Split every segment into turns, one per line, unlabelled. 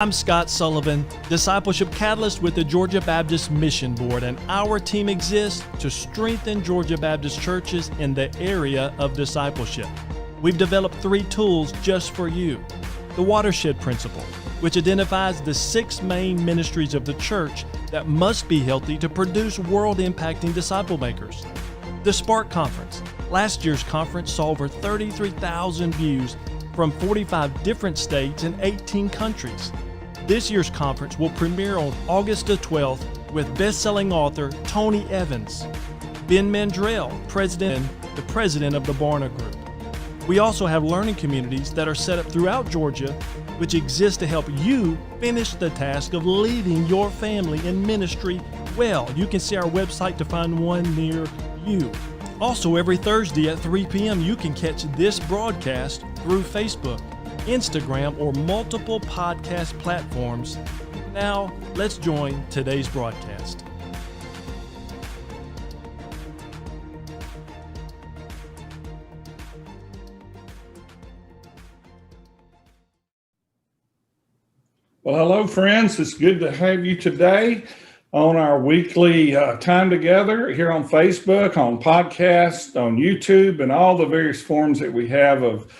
I'm Scott Sullivan, Discipleship Catalyst with the Georgia Baptist Mission Board, and our team exists to strengthen Georgia Baptist churches in the area of discipleship. We've developed 3 tools just for you. The Watershed Principle, which identifies the 6 main ministries of the church that must be healthy to produce world-impacting disciple makers. The Spark Conference. Last year's conference saw over 33,000 views from 45 different states and 18 countries. This year's conference will premiere on August the 12th with best-selling author Tony Evans, Ben Mandrell, the president of the Barna Group. We also have learning communities that are set up throughout Georgia, which exist to help you finish the task of leading your family in ministry well. You can see our website to find one near you. Also, every Thursday at 3 p.m., you can catch this broadcast through Facebook, Instagram, or multiple podcast platforms. Now, let's join today's broadcast.
Well, hello, friends. It's good to have you today on our weekly time together here on Facebook, on podcasts, on YouTube, and all the various forms that we have of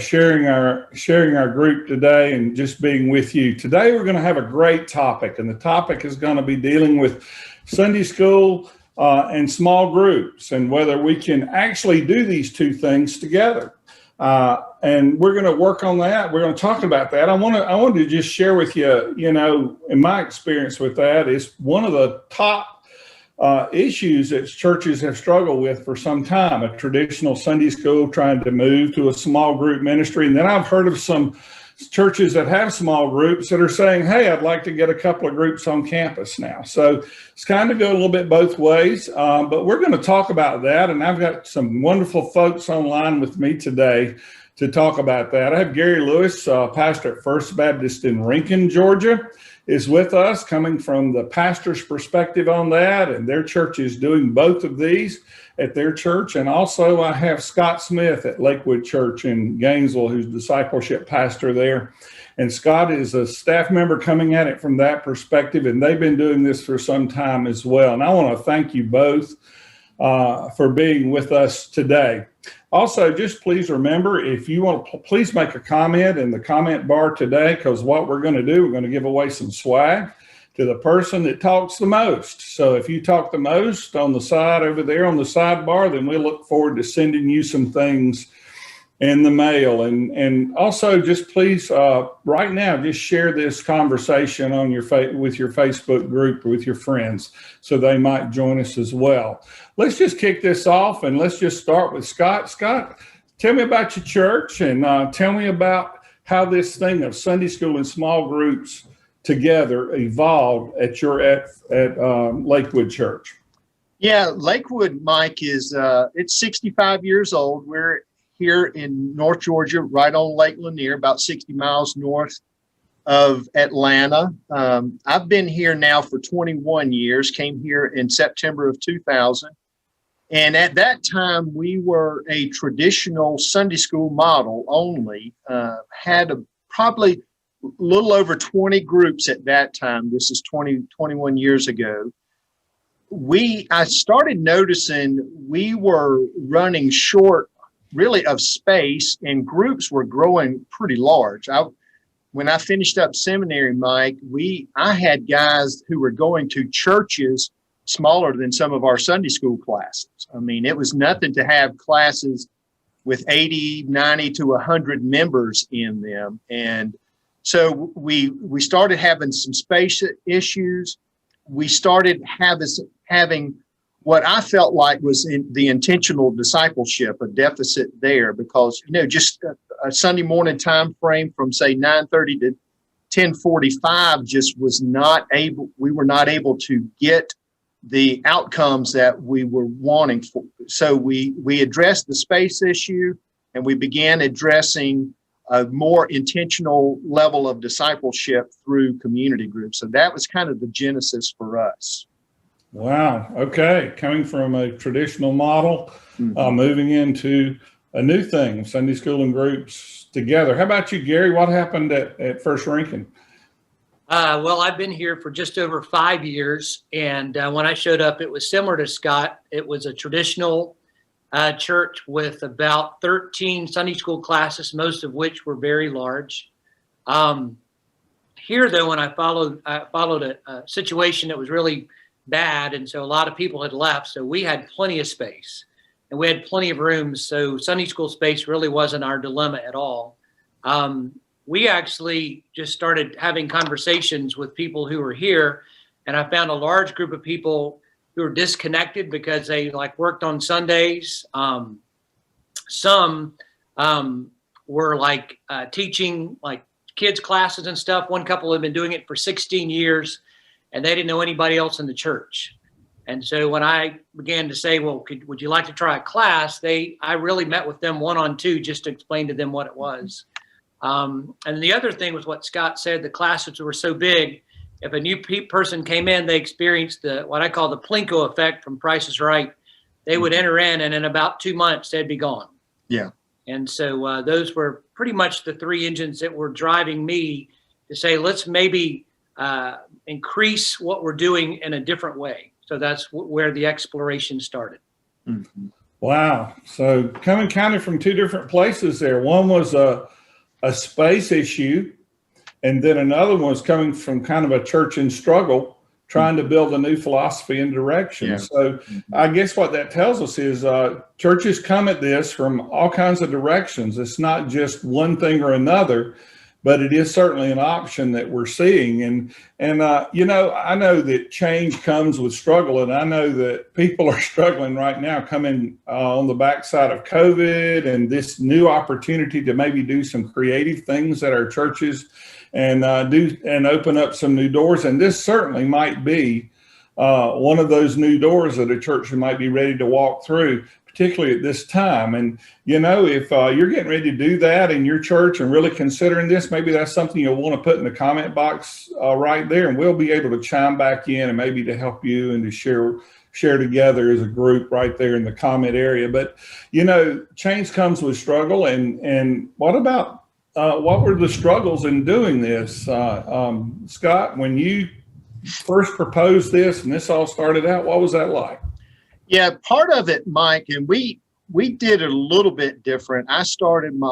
sharing our group today and just being with you. Today, we're going to have a great topic, and the topic is going to be dealing with Sunday school and small groups and whether we can actually do these two things together. And we're going to work on that. We're going to talk about that. I wanted to just share with you, in my experience with that is one of the top issues that churches have struggled with for some time, a traditional Sunday school trying to move to a small group ministry. And then I've heard of some churches that have small groups that are saying, hey, I'd like to get a couple of groups on campus now. So it's kind of go a little bit both ways, but we're going to talk about that. And I've got some wonderful folks online with me today to talk about that. I have Gary Lewis, pastor at First Baptist in Rincon, Georgia, is with us, coming from the pastor's perspective on that. And their church is doing both of these at their church. And also I have Scott Smith at Lakewood Church in Gainesville, who's discipleship pastor there. And Scott is a staff member coming at it from that perspective. And they've been doing this for some time as well. And I want to thank you both for being with us today. Also, just please remember, if you want to, please make a comment in the comment bar today, because what we're going to do, we're going to give away some swag to the person that talks the most. So if you talk the most on the side over there on the sidebar, then we'll look forward to sending you some things in the mail. And also just please, right now, just share this conversation on with your Facebook group or with your friends so they might join us as well. Let's just kick this off and let's just start with Scott. Scott, tell me about your church and tell me about how this thing of Sunday school and small groups together evolved at Lakewood Church.
Yeah, Lakewood, Mike, is it's 65 years old. We're here in North Georgia, right on Lake Lanier, about 60 miles north of Atlanta. I've been here now for 21 years, came here in September of 2000. And at that time, we were a traditional Sunday school model only, had probably a little over 20 groups at that time. This is 21 years ago. I started noticing we were running short really of space, and groups were growing pretty large. When I finished up seminary, Mike, I had guys who were going to churches smaller than some of our Sunday school classes. I mean, it was nothing to have classes with 80, 90 to 100 members in them. And so we started having some space issues. We started having what I felt like was the intentional discipleship, a deficit there, because, just a Sunday morning time frame from, say, 9:30 to 10:45 just we were not able to get the outcomes that we were wanting for. So we addressed the space issue, and we began addressing a more intentional level of discipleship through community groups. So that was kind of the genesis for us.
Wow. Okay. Coming from a traditional model, moving into a new thing, Sunday school and groups together. How about you, Gary? What happened at First Rincon?
Well, I've been here for just over 5 years, and when I showed up, it was similar to Scott. It was a traditional church with about 13 Sunday school classes, most of which were very large. Here, though, when I followed a situation that was really bad, and so a lot of people had left, so we had plenty of space, and we had plenty of rooms, so Sunday school space really wasn't our dilemma at all. We actually just started having conversations with people who were here, and I found a large group of people who were disconnected because they worked on Sundays. Some were teaching kids classes and stuff. One couple had been doing it for 16 years, and they didn't know anybody else in the church. And so when I began to say, well, would you like to try a class? I really met with them one-on-two just to explain to them what it was. And the other thing was what Scott said, the classes were so big, if a new person came in, they experienced what I call the Plinko effect from Price is Right. They would enter in, and in about 2 months, they'd be gone.
Yeah.
And so those were pretty much the three engines that were driving me to say, let's maybe increase what we're doing in a different way. So that's where the exploration started.
Mm-hmm.
Wow. So coming kind of from two different places there. One was a space issue, and then another one was coming from kind of a church in struggle, trying to build a new philosophy and direction.
Yeah.
So I guess what that tells us is churches come at this from all kinds of directions. It's not just one thing or another, but it is certainly an option that we're seeing. And I know that change comes with struggle, and I know that people are struggling right now coming on the backside of COVID and this new opportunity to maybe do some creative things at our churches and open up some new doors. And this certainly might be one of those new doors that a church might be ready to walk through, particularly at this time. And, if you're getting ready to do that in your church and really considering this, maybe that's something you'll want to put in the comment box right there, and we'll be able to chime back in and maybe to help you and to share together as a group right there in the comment area. But, change comes with struggle. And what about, what were the struggles in doing this? Scott, when you first proposed this and this all started out, what was that like?
Yeah, part of it, Mike, and we did it a little bit different. My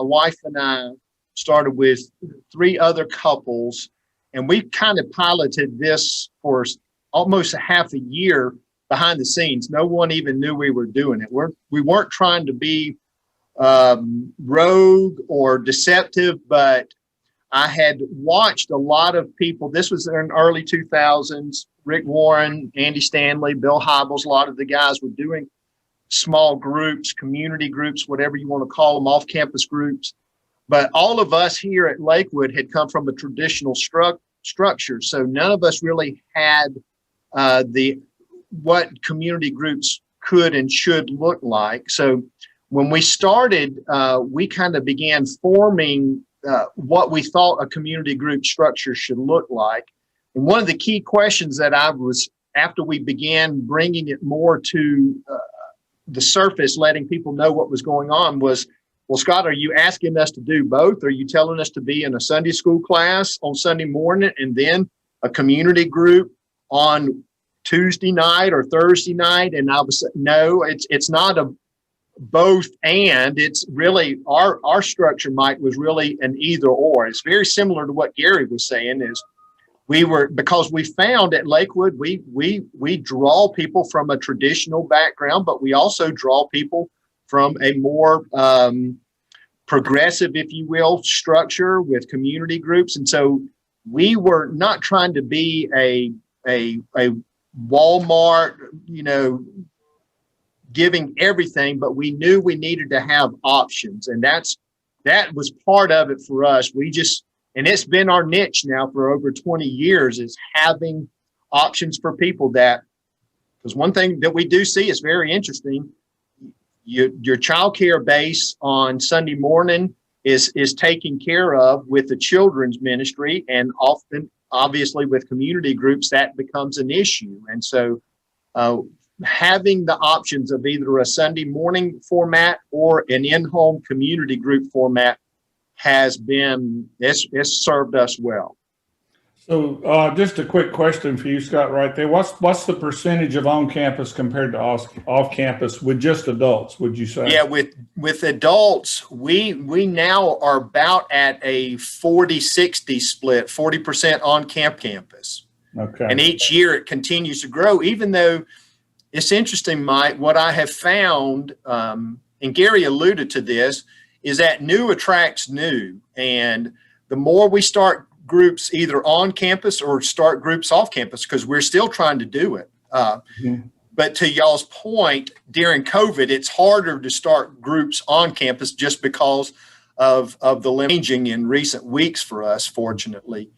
wife and I started with 3 other couples, and we kind of piloted this for almost a half a year behind the scenes. No one even knew we were doing it. We weren't trying to be rogue or deceptive, but I had watched a lot of people. This was in the early 2000s. Rick Warren, Andy Stanley, Bill Hybels, a lot of the guys were doing small groups, community groups, whatever you want to call them, off-campus groups. But all of us here at Lakewood had come from a traditional structure. So none of us really had what community groups could and should look like. So when we started, we kind of began forming what we thought a community group structure should look like. And one of the key questions that after we began bringing it more to the surface, letting people know what was going on was, well, Scott, are you asking us to do both? Are you telling us to be in a Sunday school class on Sunday morning and then a community group on Tuesday night or Thursday night? And I was, no, it's not a both and. It's really our structure, Mike, was really an either or. It's very similar to what Gary was saying is, because we found at Lakewood, we draw people from a traditional background, but we also draw people from a more progressive, if you will, structure with community groups. And so we were not trying to be a Walmart, giving everything, but we knew we needed to have options. And that was part of it for us. And it's been our niche now for over 20 years is having options for people because one thing that we do see is very interesting. Your childcare base on Sunday morning is taken care of with the children's ministry, and often, obviously, with community groups, that becomes an issue. And so having the options of either a Sunday morning format or an in-home community group format has served us well.
So just a quick question for you, Scott, right there. What's the percentage of on campus compared to off campus with just adults, would you say?
Yeah, with adults, we now are about at a 40-60 split, 40% on campus.
Okay.
And each year it continues to grow, even though it's interesting, Mike, what I have found, and Gary alluded to this, is that new attracts new. And the more we start groups either on campus or start groups off campus, because we're still trying to do it. But to y'all's point, during COVID, it's harder to start groups on campus just because of the changing in recent weeks for us, fortunately.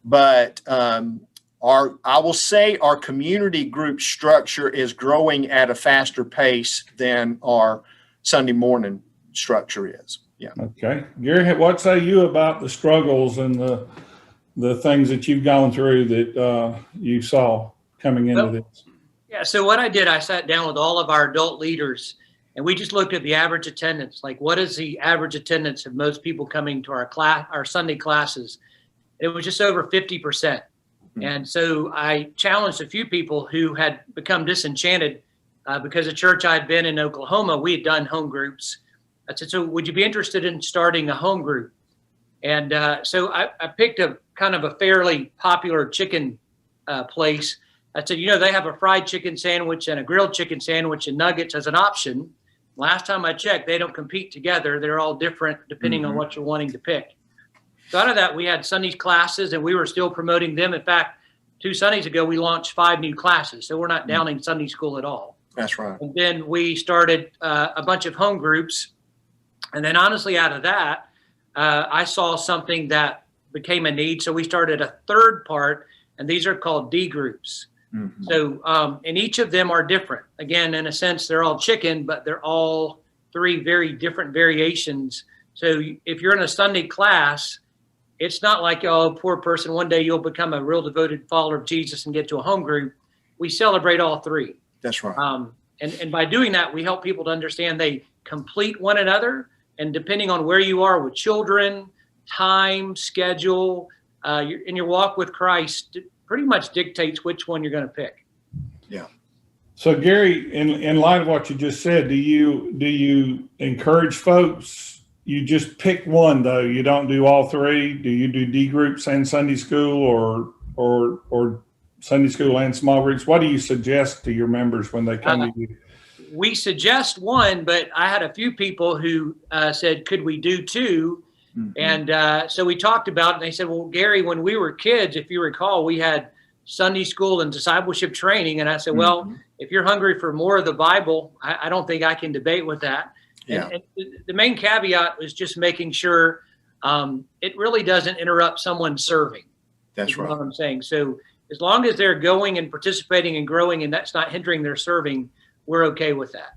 But I will say our community group structure is growing at a faster pace than our Sunday morning structure is. Yeah.
Okay. Gary, what say you about the struggles and the things that you've gone through that you saw coming into this?
Yeah. So what I did, I sat down with all of our adult leaders and we just looked at the average attendance. Like, what is the average attendance of most people coming to our Sunday classes? It was just over 50%. And so I challenged a few people who had become disenchanted because the church I had been in Oklahoma, we had done home groups. I said, so would you be interested in starting a home group? And so I picked a kind of a fairly popular chicken place. I said, they have a fried chicken sandwich and a grilled chicken sandwich and nuggets as an option. Last time I checked, they don't compete together. They're all different depending on what you're wanting to pick. So out of that, we had Sunday classes and we were still promoting them. In fact, 2 Sundays ago, we launched 5 new classes. So we're not downing Sunday school at all.
That's right.
And then we started a bunch of home groups. And then honestly, out of that, I saw something that became a need. So we started a third part, and these are called D groups. Mm-hmm. So, and each of them are different. Again, in a sense, they're all chicken, but they're all 3 very different variations. So if you're in a Sunday class, it's not like, oh, poor person, one day you'll become a real devoted follower of Jesus and get to a home group. We celebrate all 3.
That's right.
And by doing that, we help people to understand they complete one another. And depending on where you are with children, time, schedule, in your walk with Christ, pretty much dictates which one you're going to pick.
Yeah.
So Gary, in light of what you just said, do you encourage folks? You just pick one though. You don't do all 3. Do you do D groups and Sunday school, or Sunday school and small groups? What do you suggest to your members when they come to you?
We suggest one, but I had a few people who said, could we do 2? Mm-hmm. And so we talked about it, and they said, well, Gary, when we were kids, if you recall, we had Sunday school and discipleship training. And I said, well, if you're hungry for more of the Bible, I don't think I can debate with that. Yeah. And the main caveat was just making sure it really doesn't interrupt someone serving.
That's right.
What I'm saying. So as long as they're going and participating and growing and that's not hindering their serving, we're okay with that.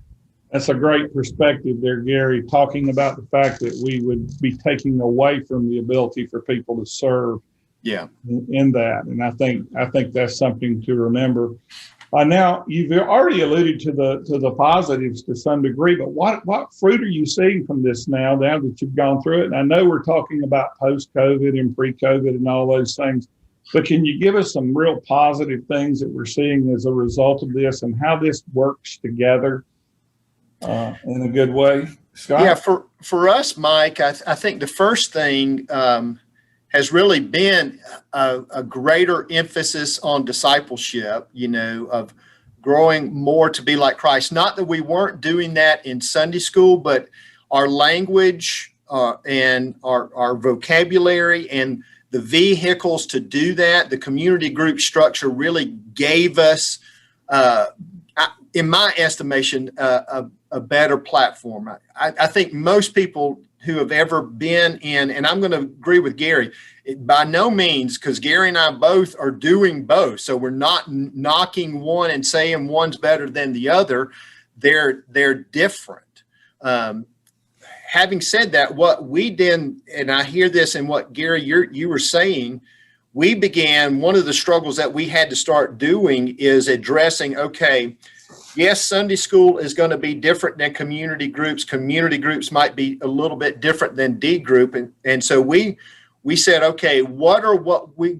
That's a great perspective there, Gary, talking about the fact that we would be taking away from the ability for people to serve.
Yeah.
In that. And I think that's something to remember. Now, you've already alluded to the positives to some degree, but what fruit are you seeing from this now that you've gone through it? And I know we're talking about post-COVID and pre-COVID and all those things, but can you give us some real positive things that we're seeing as a result of this and how this works together in a good way? Scott? Yeah,
for us, Mike, I think the first thing has really been a greater emphasis on discipleship, of growing more to be like Christ. Not that we weren't doing that in Sunday school, but our language and our vocabulary and the vehicles to do that, the community group structure really gave us, in my estimation, a better platform. I think most people who have ever been in, and I'm going to agree with Gary, by no means, because Gary and I both are doing both. So we're not knocking one and saying one's better than the other. They're different. Having said that, what we did, and I hear this in what Gary, you were saying, we began, one of the struggles that we had to start doing is addressing, okay, yes, Sunday school is going to be different than community groups. Community groups might be a little bit different than D group. And so we said, okay, what we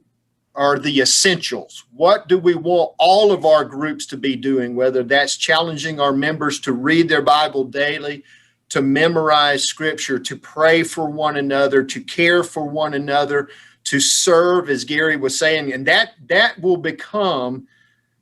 are the essentials? What do we want all of our groups to be doing, whether that's challenging our members to read their Bible daily, to memorize scripture, to pray for one another, to care for one another, to serve, as Gary was saying. And that will become,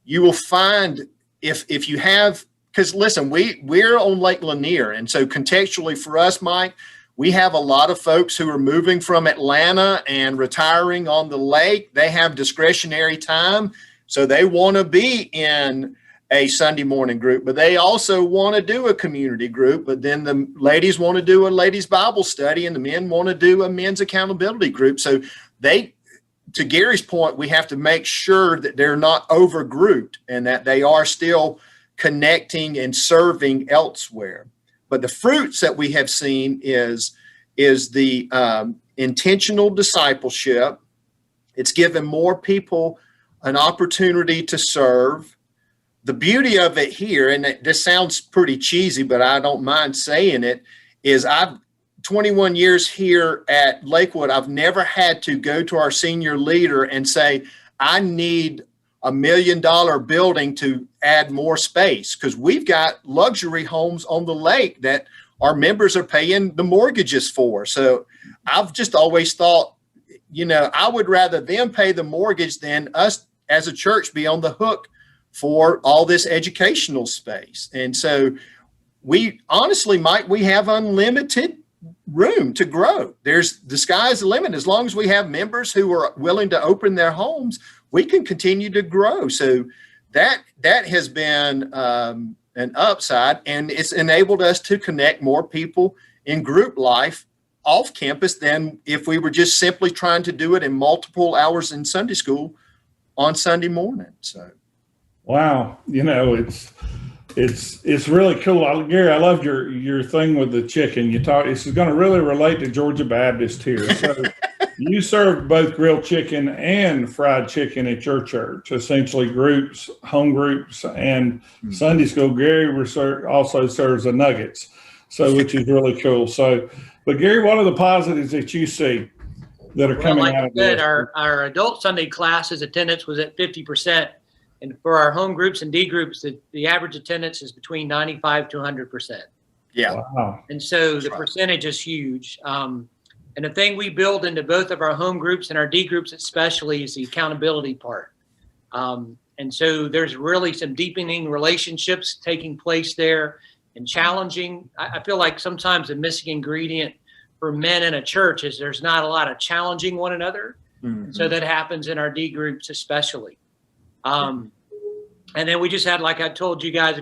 you will find if you have, because listen, we're on Lake Lanier. And so contextually for us, Mike, we have a lot of folks who are moving from Atlanta and retiring on the lake. They have discretionary time, so they want to be in a Sunday morning group, but they also want to do a community group. But then the ladies want to do a ladies' Bible study, and the men want to do a men's accountability group. So to Gary's point, we have to make sure that they're not overgrouped and that they are still connecting and serving elsewhere. But the fruits that we have seen is the intentional discipleship. It's given more people an opportunity to serve. The beauty of it here, and this sounds pretty cheesy, but I don't mind saying it, is I've 21 years here at Lakewood, I've never had to go to our senior leader and say, I need $1 million building to add more space, because we've got luxury homes on the lake that our members are paying the mortgages for. So I've just always thought, I would rather them pay the mortgage than us as a church be on the hook for all this educational space. And so we honestly, Mike, we have unlimited room to grow. The sky's the limit. As long as we have members who are willing to open their homes, we can continue to grow. So that has been an upside, and it's enabled us to connect more people in group life off campus than if we were just simply trying to do it in multiple hours in Sunday school on Sunday morning. So,
wow, it's really cool. Gary, I loved your thing with the chicken. This is going to really relate to Georgia Baptist here. So you serve both grilled chicken and fried chicken at your church, essentially groups, home groups, and Sunday school. Gary also serves the nuggets, which is really cool. So, but Gary, what are the positives that you see that are coming out of this?
Our adult Sunday classes attendance was at 50%. And for our home groups and D groups, the average attendance is between 95 to 100%.
Yeah.
Wow.
And so the percentage is huge. And the thing we build into both of our home groups and our D groups especially is the accountability part. And so there's really some deepening relationships taking place there and challenging. I feel like sometimes the missing ingredient for men in a church is there's not a lot of challenging one another. Mm-hmm. And so that happens in our D groups especially. And then we just had, like I told you guys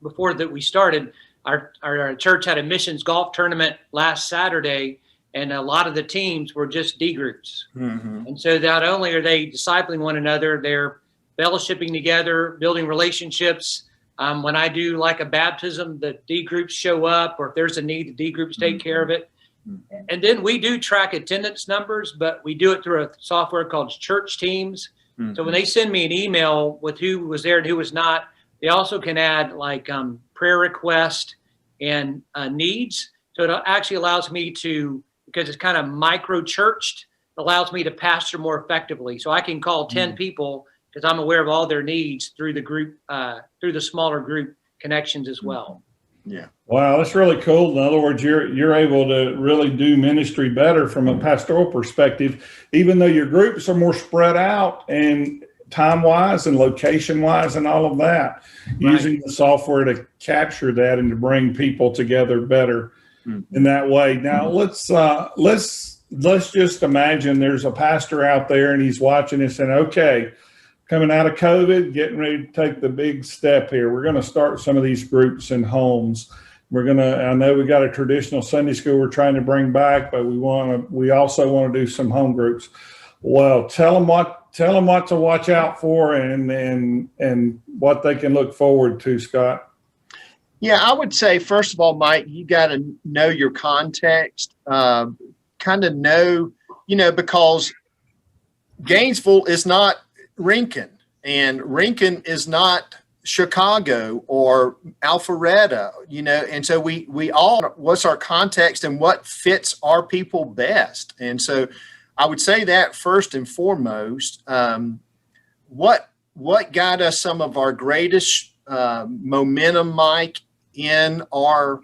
before that we started, our church had a missions golf tournament last Saturday, and a lot of the teams were just D groups. Mm-hmm. And so not only are they discipling one another, they're fellowshipping together, building relationships. When I do like a baptism, the D groups show up, or if there's a need, the D groups take care of it. And then we do track attendance numbers, but we do it through a software called Church Teams. Mm-hmm. So when they send me an email with who was there and who was not, they also can add like prayer request and needs. So it actually allows me to, because it's kind of micro-churched, it allows me to pastor more effectively. So I can call 10 people because I'm aware of all their needs through the group, through the smaller group connections as well.
Yeah.
Wow, that's really cool. In other words, you're able to really do ministry better from a pastoral perspective, even though your groups are more spread out and time-wise and location-wise and all of that, right. Using the software to capture that and to bring people together better in that way. Now, let's just imagine there's a pastor out there and he's watching this and, okay, coming out of COVID, getting ready to take the big step here. We're going to start some of these groups in homes. I know we got a traditional Sunday school we're trying to bring back, but we also want to do some home groups. Well, tell them what to watch out for and what they can look forward to, Scott.
Yeah, I would say, first of all, Mike, you got to know your context, kind of know, because Gainesville is not Rincon, and Rincon is not Chicago or Alpharetta, and so we all, what's our context and what fits our people best. And so I would say that first and foremost, what got us some of our greatest momentum, Mike, in our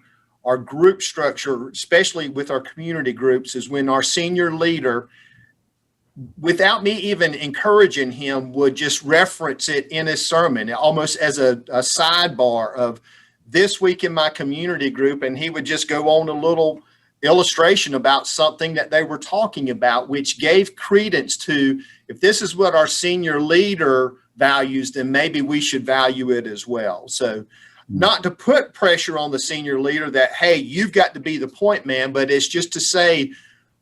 group structure, especially with our community groups, is when our senior leader, without me even encouraging him, would just reference it in his sermon, almost as a sidebar of this week in my community group. And he would just go on a little illustration about something that they were talking about, which gave credence to, if this is what our senior leader values, then maybe we should value it as well. So not to put pressure on the senior leader that, hey, you've got to be the point man, but it's just to say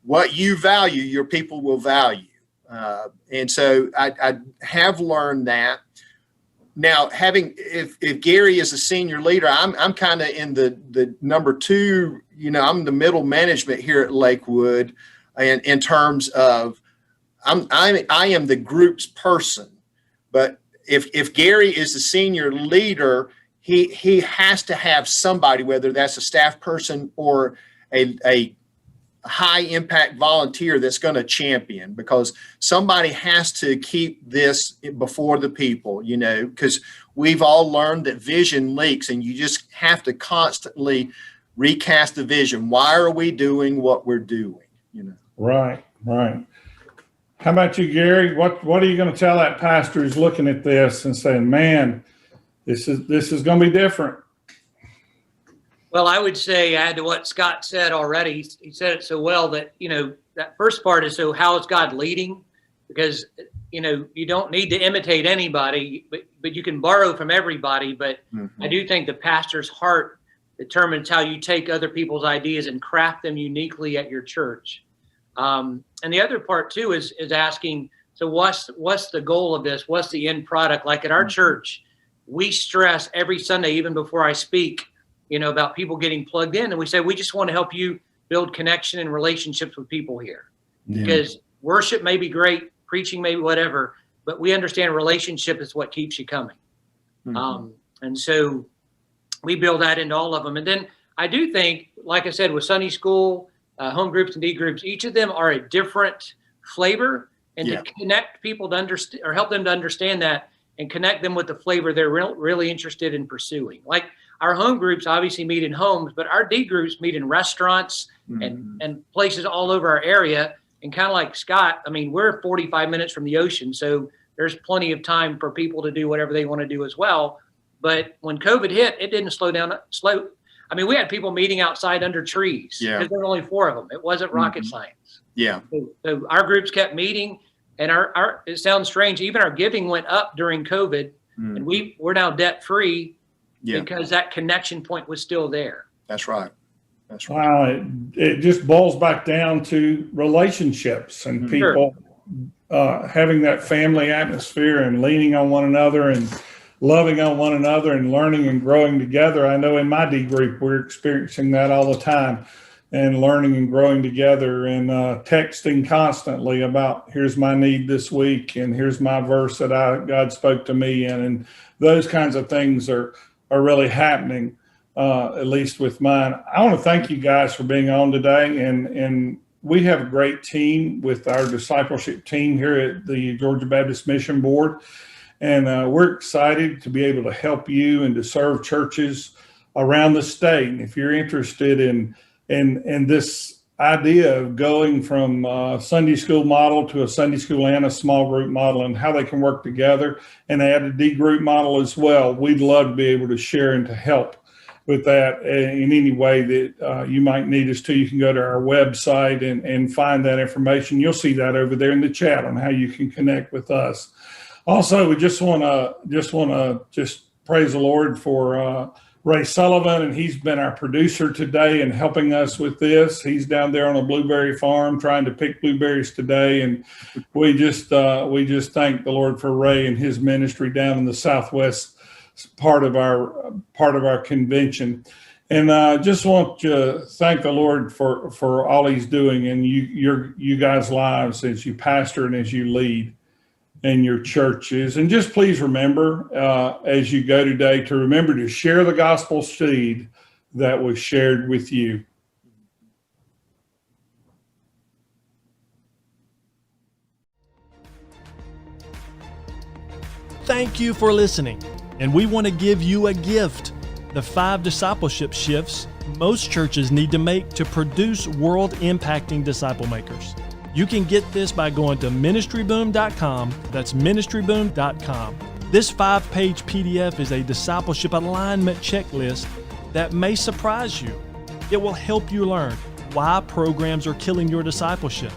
what you value, your people will value. And so I have learned that. Now, if Gary is a senior leader, I'm kind of in the number two, I'm the middle management here at Lakewood, and in terms of I am the group's person. But if Gary is the senior leader, he has to have somebody, whether that's a staff person or a high impact volunteer, that's going to champion, because somebody has to keep this before the people, because we've all learned that vision leaks, and you just have to constantly recast the vision. Why are we doing what we're doing?
Right. How about you, Gary? What are you going to tell that pastor who's looking at this and saying, man, this is going to be different?
Well, I would say, add to what Scott said already. He said it so well that, that first part is, so how is God leading? Because, you don't need to imitate anybody, but you can borrow from everybody. But I do think the pastor's heart determines how you take other people's ideas and craft them uniquely at your church. And the other part too is asking, so what's the goal of this? What's the end product? Like at our church, we stress every Sunday, even before I speak, about people getting plugged in. And we say, we just want to help you build connection and relationships with people here. Yeah. Because worship may be great, preaching may be whatever, but we understand relationship is what keeps you coming. Mm-hmm. And so we build that into all of them. And then I do think, like I said, with Sunday school, home groups and D groups, each of them are a different flavor, and to connect people to understand, or help them to understand that, and connect them with the flavor they're really interested in pursuing. Like our home groups obviously meet in homes, but our D groups meet in restaurants and places all over our area. And kind of like Scott, we're 45 minutes from the ocean, so there's plenty of time for people to do whatever they want to do as well. But when COVID hit, it didn't slow down. We had people meeting outside under trees because there were only 4 of them. It wasn't rocket science. Yeah. So our groups kept meeting, and our it sounds strange, even our giving went up during COVID, and we're now debt free because that connection point was still there.
That's right.
Wow, it just boils back down to relationships and people having that family atmosphere and leaning on one another and loving on one another and learning and growing together. I know in my D group, we're experiencing that all the time, and learning and growing together, and texting constantly about, here's my need this week, and here's my verse that God spoke to me in, and those kinds of things are really happening, at least with mine. I want to thank you guys for being on today, and we have a great team with our discipleship team here at the Georgia Baptist Mission Board. And we're excited to be able to help you and to serve churches around the state. And if you're interested in this idea of going from a Sunday school model to a Sunday school and a small group model, and how they can work together, and add a D group model as well, we'd love to be able to share and to help with that in any way that you might need us to. You can go to our website and find that information. You'll see that over there in the chat on how you can connect with us. Also, we just want to praise the Lord for Ray Sullivan, and he's been our producer today and helping us with this. He's down there on a blueberry farm trying to pick blueberries today, and we just thank the Lord for Ray and his ministry down in the southwest part of our convention. And just want to thank the Lord for all He's doing in you guys' lives as you pastor and as you lead in your churches. And just please remember, as you go today, to remember to share the gospel seed that was shared with you.
Thank you for listening. And we want to give you a gift: the 5 discipleship shifts most churches need to make to produce world-impacting disciple makers. You can get this by going to ministryboom.com. That's ministryboom.com. This 5-page PDF is a discipleship alignment checklist that may surprise you. It will help you learn why programs are killing your discipleship,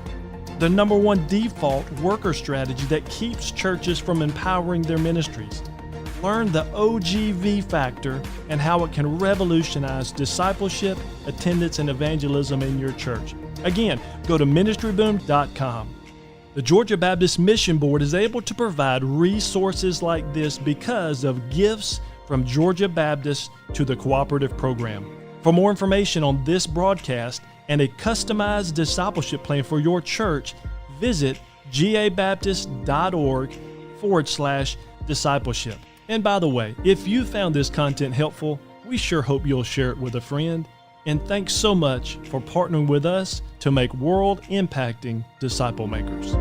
the number one default worker strategy that keeps churches from empowering their ministries. Learn the OGV factor and how it can revolutionize discipleship, attendance, and evangelism in your church. Again, go to ministryboom.com. The Georgia Baptist Mission Board is able to provide resources like this because of gifts from Georgia Baptist to the Cooperative Program. For more information on this broadcast and a customized discipleship plan for your church, visit gabaptist.org/discipleship. And by the way, if you found this content helpful, we sure hope you'll share it with a friend. And thanks so much for partnering with us to make world-impacting disciple makers.